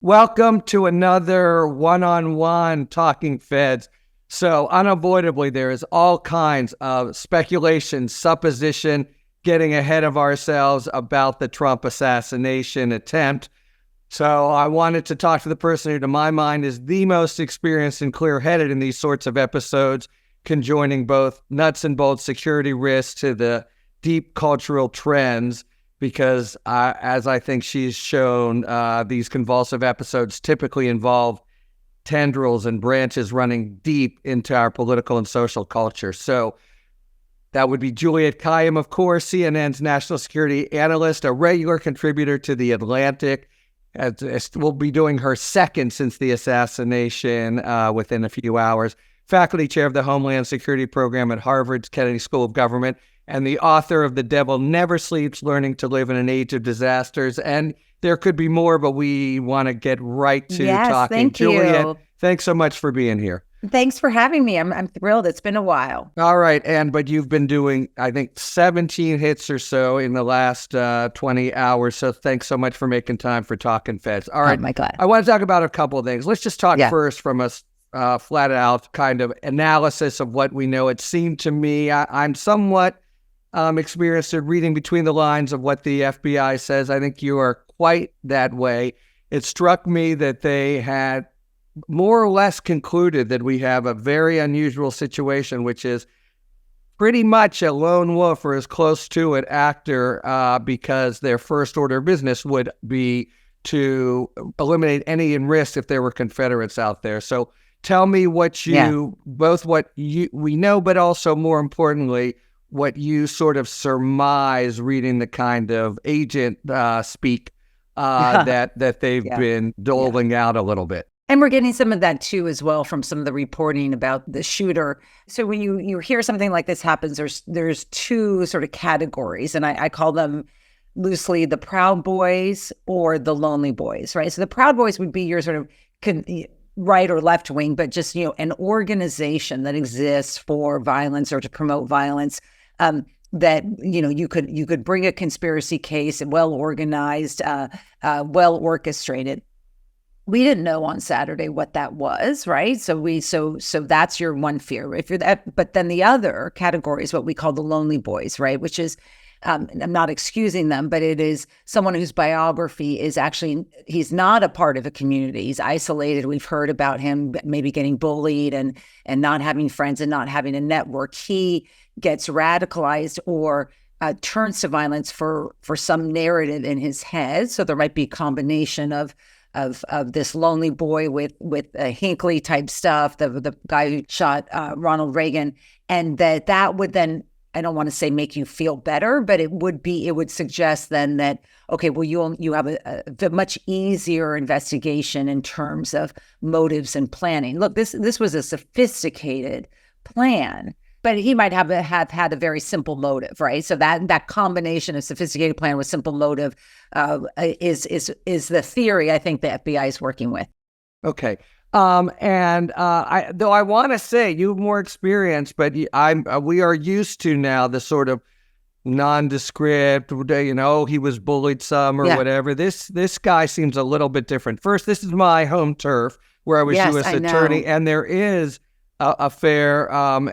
Welcome to another one-on-one Talking Feds. So unavoidably, there is all kinds of speculation, supposition, getting ahead of ourselves about the Trump assassination attempt. So I wanted to talk to the person who, to my mind, is the most experienced and clear-headed in these sorts of episodes, conjoining both nuts and bolts security risks to the deep cultural trends. Because as I think she's shown, these convulsive episodes typically involve tendrils and branches running deep into our political and social culture. So that would be Juliette Kayyem, of course, CNN's National Security Analyst, a regular contributor to The Atlantic. We'll be doing her second since the assassination within a few hours. Faculty chair of the Homeland Security program at Harvard's Kennedy School of Government, and the author of The Devil Never Sleeps, Learning to Live in an Age of Disasters. And there could be more, but we want to get right to talking. Thank Juliette, you. Thanks so much for being here. Thanks for having me. I'm thrilled. It's been a while. All right. But you've been doing, I think, 17 hits or so in the last 20 hours. So thanks so much for making time for Talking Feds. All right. Oh, my God. I want to talk about a couple of things. Let's just talk first from a flat out kind of analysis of what we know. It seemed to me, I'm somewhat experienced at reading between the lines of what the FBI says. I think you are quite that way. It struck me that they had more or less concluded that we have a very unusual situation, which is pretty much a lone wolf or as close to it actor, because their first order of business would be to eliminate any risk if there were Confederates out there. So tell me what we know, but also more importantly, what you sort of surmise reading the kind of agent speak that they've been doling out a little bit. And we're getting some of that too as well from some of the reporting about the shooter. So when you hear something like this happens, there's two sort of categories, and I call them loosely the Proud Boys or the Lonely Boys, right? So the Proud Boys would be your sort of right or left wing, but just, an organization that exists for violence or to promote violence. That you could bring a conspiracy case, well organized, well orchestrated. We didn't know on Saturday what that was, right? So that's your one fear. If you're that, but then the other category is what we call the Lonely Boys, right? Which is, I'm not excusing them, but it is someone whose biography is actually, he's not a part of a community. He's isolated. We've heard about him maybe getting bullied and not having friends and not having a network. He gets radicalized or turns to violence for some narrative in his head. So there might be a combination of this lonely boy with Hinckley type stuff, the guy who shot Ronald Reagan, and that would then, I don't want to say make you feel better, but it would suggest then that, okay, well, you have a much easier investigation in terms of motives and planning. Look, this was a sophisticated plan, but he might have had a very simple motive, right? So that combination of sophisticated plan with simple motive is the theory I think the FBI is working with. Okay. Though I want to say you have more experience, but we are used to now the sort of nondescript, he was bullied some or whatever. This guy seems a little bit different. First, this is my home turf where I was U.S. attorney, and there is a fair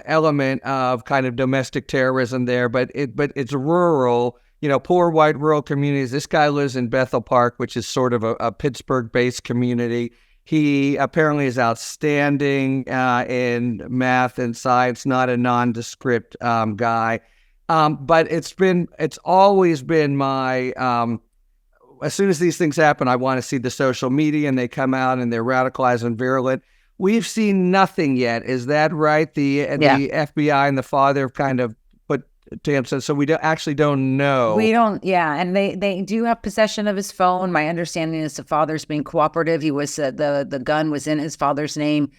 element of kind of domestic terrorism there, but it's rural, poor white rural communities. This guy lives in Bethel Park, which is sort of a Pittsburgh-based community. He apparently is outstanding in math and science, not a nondescript guy. But it's always been my, as soon as these things happen, I want to see the social media and they come out and they're radicalized and virulent. We've seen nothing yet. Is that right? The FBI and the father have kind of put to him, so we don't know. We don't, and they do have possession of his phone. My understanding is the father's being cooperative. He was the gun was in his father's name,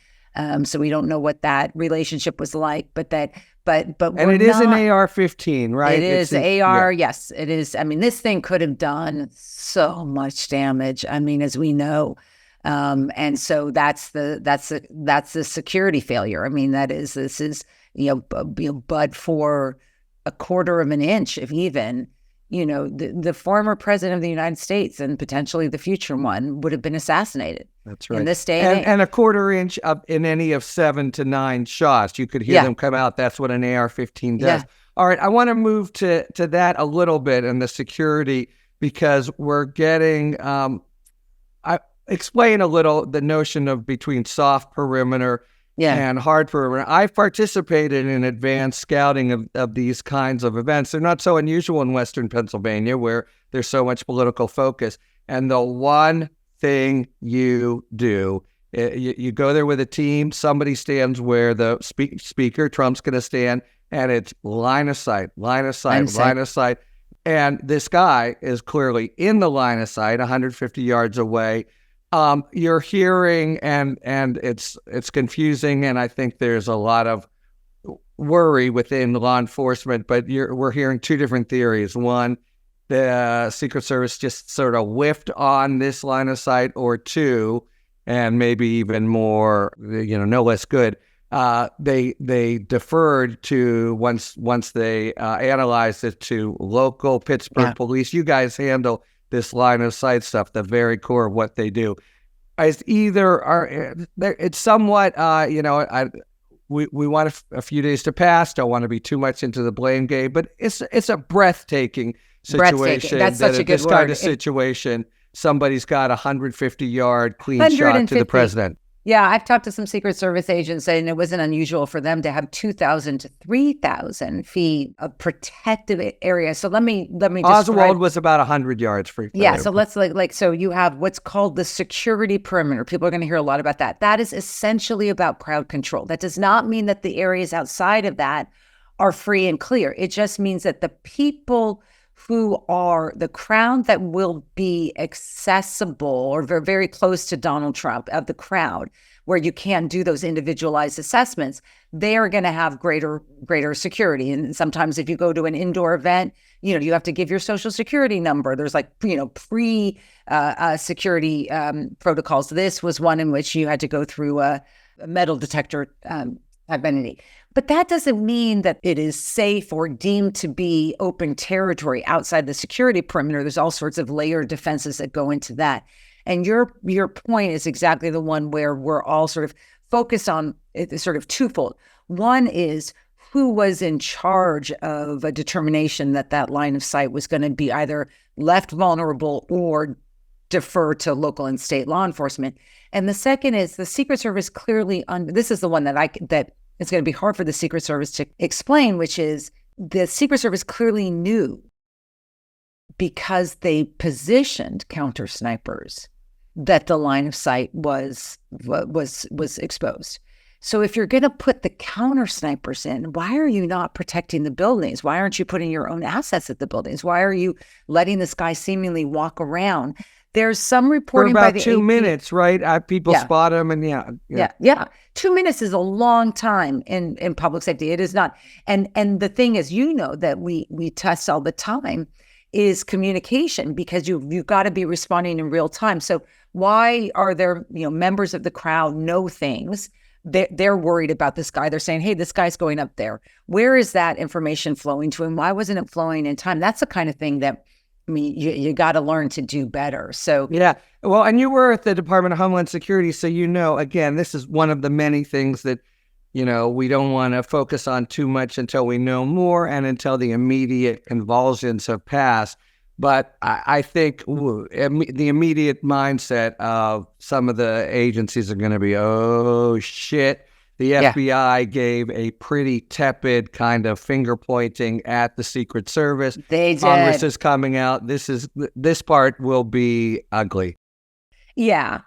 so we don't know what that relationship was like. But it is an AR-15, right? It is AR. Yes, it is. I mean, this thing could have done so much damage. I mean, as we know. And so that's the security failure. I mean, this is, but for a quarter of an inch, if even, the former president of the United States and potentially the future one would have been assassinated. That's right. In this day and age. And a quarter inch up in any of 7 to 9 shots. You could hear them come out. That's what an AR-15 does. Yeah. All right, I want to move to that a little bit and the security, because we're getting I explain a little the notion of between soft perimeter and hard perimeter. I've participated in advanced scouting of these kinds of events. They're not so unusual in Western Pennsylvania, where there's so much political focus. And the one thing you do, you go there with a team, somebody stands where the speaker, Trump's going to stand, and it's line of sight. And this guy is clearly in the line of sight, 150 yards away. You're hearing, and it's confusing, and I think there's a lot of worry within law enforcement, but we're hearing 2 different theories. One, the Secret Service just sort of whiffed on this line of sight, or 2, and maybe even more, no less good, they deferred to, once they analyzed it, to local Pittsburgh police. You guys handle this line of sight stuff, the very core of what they do. It's somewhat, we want a few days to pass. Don't want to be too much into the blame game, but it's a breathtaking situation. That's such a good word. This kind of situation, somebody's got 150-yard clean shot to the president. Yeah, I've talked to some Secret Service agents saying it wasn't unusual for them to have 2,000 to 3,000 feet of protective area. So let me Oswald was about 100 yards free. Yeah, so let's so you have what's called the security perimeter. People are going to hear a lot about that. That is essentially about crowd control. That does not mean that the areas outside of that are free and clear. It just means that the people who are the crowd that will be accessible or very, very close to Donald Trump, of the crowd, where you can't do those individualized assessments, they are going to have greater security. And sometimes if you go to an indoor event, you have to give your social security number. There's security protocols. This was one in which you had to go through a metal detector identity. But that doesn't mean that it is safe or deemed to be open territory outside the security perimeter. There's all sorts of layered defenses that go into that. And your point is exactly the one where we're all sort of focused on it, sort of twofold. One is who was in charge of a determination that line of sight was going to be either left vulnerable or defer to local and state law enforcement. And the second is the Secret Service clearly, this is the one that it's going to be hard for the Secret Service to explain, which is the Secret Service clearly knew, because they positioned counter snipers, that the line of sight was exposed. So if you're going to put the counter snipers in, why are you not protecting the buildings? Why aren't you putting your own assets at the buildings? Why are you letting this guy seemingly walk around? There's some reporting for about by the 2 AP. minutes, right? People spot him, and yeah. 2 minutes is a long time in public safety. It is not. And the thing is, that we test all the time is communication, because you've got to be responding in real time. So why are there members of the crowd know things? They're worried about this guy. They're saying, hey, this guy's going up there. Where is that information flowing to him? Why wasn't it flowing in time? That's the kind of thing that, you got to learn to do better. So yeah. Well, and you were at the Department of Homeland Security, so again, this is one of the many things that we don't want to focus on too much until we know more and until the immediate convulsions have passed. But I think the immediate mindset of some of the agencies are going to be, oh shit. The FBI gave a pretty tepid kind of finger pointing at the Secret Service. They did. Congress is coming out. This part will be ugly. Yeah.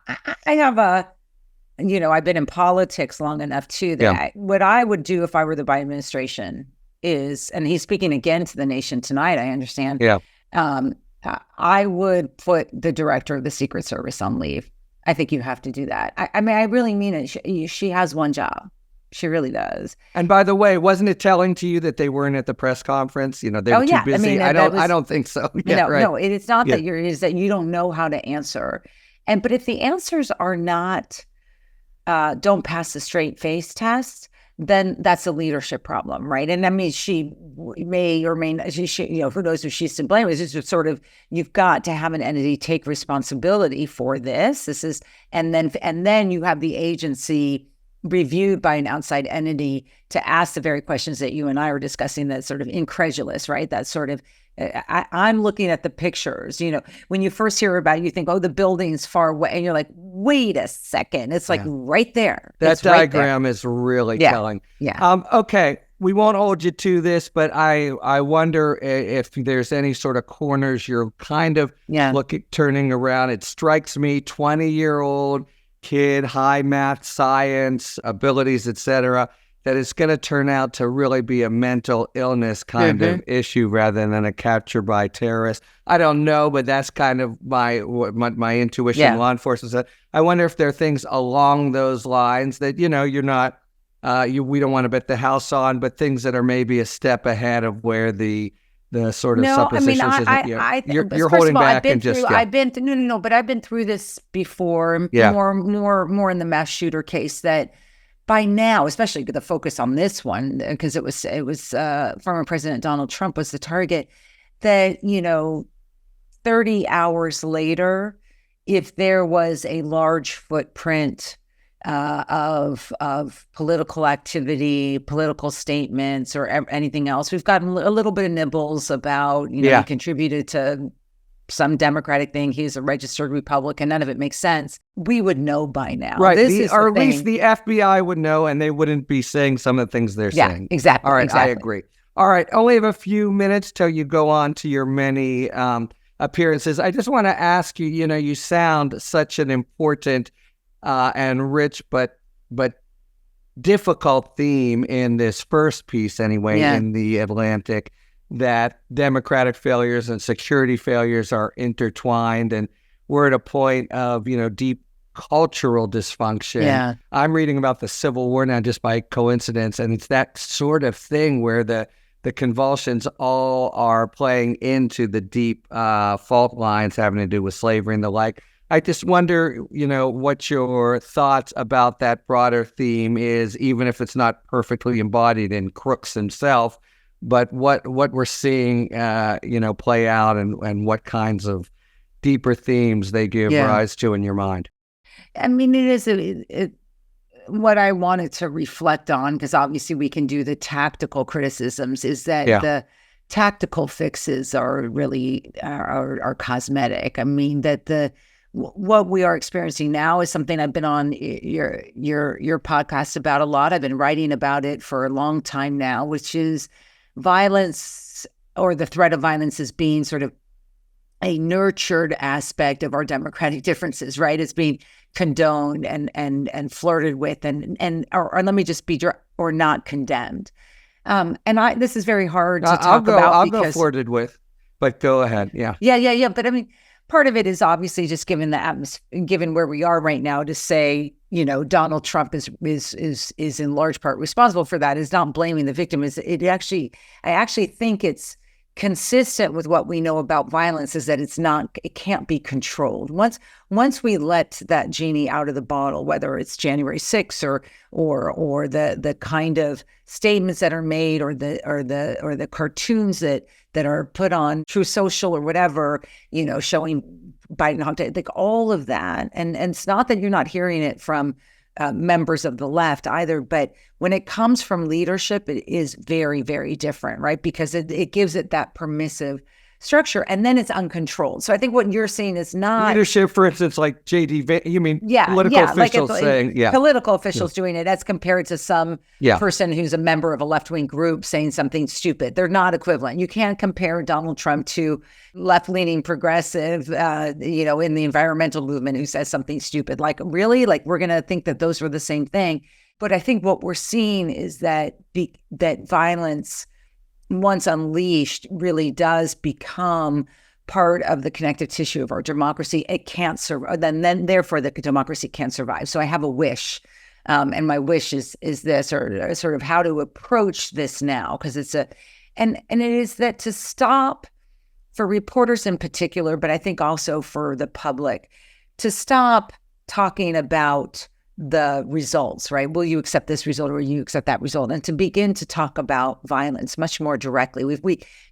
I have I've been in politics long enough too that what I would do if I were the Biden administration is, and he's speaking again to the nation tonight, I understand. Yeah. I would put the director of the Secret Service on leave. I think you have to do that. I really mean it. She has one job. She really does. And by the way, wasn't it telling to you that they weren't at the press conference? They were too busy. I don't think so. No, it's not that it's that you don't know how to answer. But if the answers are not don't pass the straight face test, then that's a leadership problem, right? And I mean, she may or may not, who knows if she's to blame. It's just sort of, you've got to have an entity take responsibility for this. And then you have the agency reviewed by an outside entity to ask the very questions that you and I were discussing, that sort of incredulous, right? That sort of, I'm looking at the pictures, when you first hear about it, you think, oh, the building's far away. And you're like, wait a second. It's like right there. That it's right diagram there. is really telling. Yeah. Okay. We won't hold you to this, but I wonder if there's any sort of corners you're kind of turning around. It strikes me, 20-year-old kid, high math, science, abilities, etc., that it's going to turn out to really be a mental illness kind of issue rather than a capture by terrorists. I don't know, but that's kind of my intuition. Law enforcement said. I wonder if there are things along those lines that, you're not, we don't want to bet the house on, but things that are maybe a step ahead of where the sort of suppositions. You're holding back and just. I've been through this before. More in the mass shooter case that. By now, especially the focus on this one, because it was former President Donald Trump was the target, that 30 hours later, if there was a large footprint of political activity, political statements, or anything else, we've gotten a little bit of nibbles about he contributed to some Democratic thing. He's a registered Republican. None of it makes sense. We would know by now. Right. Or at least the FBI would know, and they wouldn't be saying some of the things they're saying. Exactly. All right. Exactly. I agree. All right. Only have a few minutes till you go on to your many appearances. I just want to ask you, you sound such an important and rich but difficult theme in this first piece anyway, in The Atlantic, that democratic failures and security failures are intertwined, and we're at a point of, deep cultural dysfunction. Yeah. I'm reading about the Civil War now just by coincidence, and it's that sort of thing where the convulsions all are playing into the deep fault lines having to do with slavery and the like. I just wonder, what your thoughts about that broader theme is, even if it's not perfectly embodied in Crooks himself, but what we're seeing, play out, and what kinds of deeper themes they give rise to in your mind. I mean, it is what I wanted to reflect on, because obviously we can do the tactical criticisms, is that the tactical fixes are really are cosmetic. I mean, that what we are experiencing now is something I've been on your podcast about a lot. I've been writing about it for a long time now, which is violence, or the threat of violence, as being sort of a nurtured aspect of our democratic differences, right? It's being condoned and flirted with, or let me just be or not condemned. This is very hard to talk about. I'll go flirted with, but go ahead. Yeah. But I mean, part of it is obviously just given the atmosphere, given where we are right now, to say, Donald Trump is in large part responsible for that, is not blaming the victim. I actually think it's consistent with what we know about violence, is that it can't be controlled. Once we let that genie out of the bottle, whether it's January 6th or the kind of statements that are made, or the cartoons that are put on True Social or whatever, showing Biden, like all of that. And it's not that you're not hearing it from members of the left either, but when it comes from leadership, it is very, very different, right? Because it gives it that permissive structure, and then it's uncontrolled. So I think what you're seeing is not leadership, for instance, like you mean political officials political officials doing it, as compared to some person who's a member of a left-wing group saying something stupid. They're not equivalent. You can't compare Donald Trump to left-leaning progressive, in the environmental movement, who says something stupid. Like, really? Like, we're going to think that those were the same thing? But I think what we're seeing is that that violence, once unleashed, really does become part of the connective tissue of our democracy. It can't survive. Then therefore, the democracy can't survive. So I have a wish, and my wish is this, or sort of how to approach this now, because and it is that to stop, for reporters in particular, but I think also for the public, to stop talking about the results, right? Will you accept this result or will you accept that result? And to begin to talk about violence much more directly.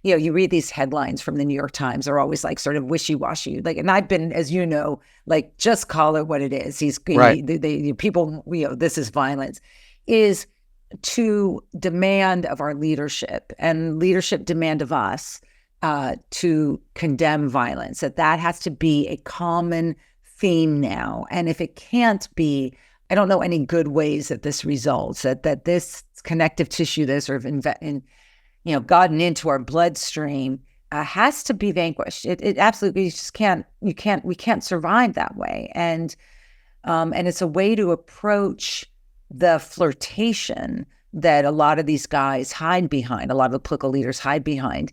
You read these headlines from the New York Times, they're always like sort of wishy-washy. Like, and I've been, as you know, like, just call it what it is. People, this is violence, is to demand of our leadership and leadership demand of us to condemn violence, that has to be a common theme now. And if it can't be, I don't know any good ways that this results, that this connective tissue that's sort of gotten into our bloodstream has to be vanquished. It absolutely, we can't survive that way. And it's a way to approach the flirtation that a lot of these guys hide behind, a lot of the political leaders hide behind,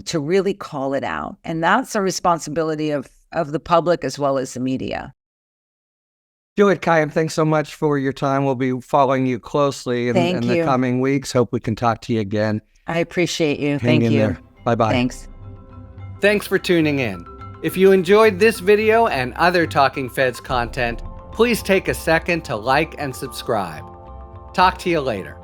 to really call it out. And that's a responsibility of the public as well as the media. Juliette Kayyem, thanks so much for your time. We'll be following you closely in the coming weeks. Hope we can talk to you again. I appreciate you. Hang in Thank you. there. Bye-bye. Thanks. Thanks for tuning in. If you enjoyed this video and other Talking Feds content, please take a second to like and subscribe. Talk to you later.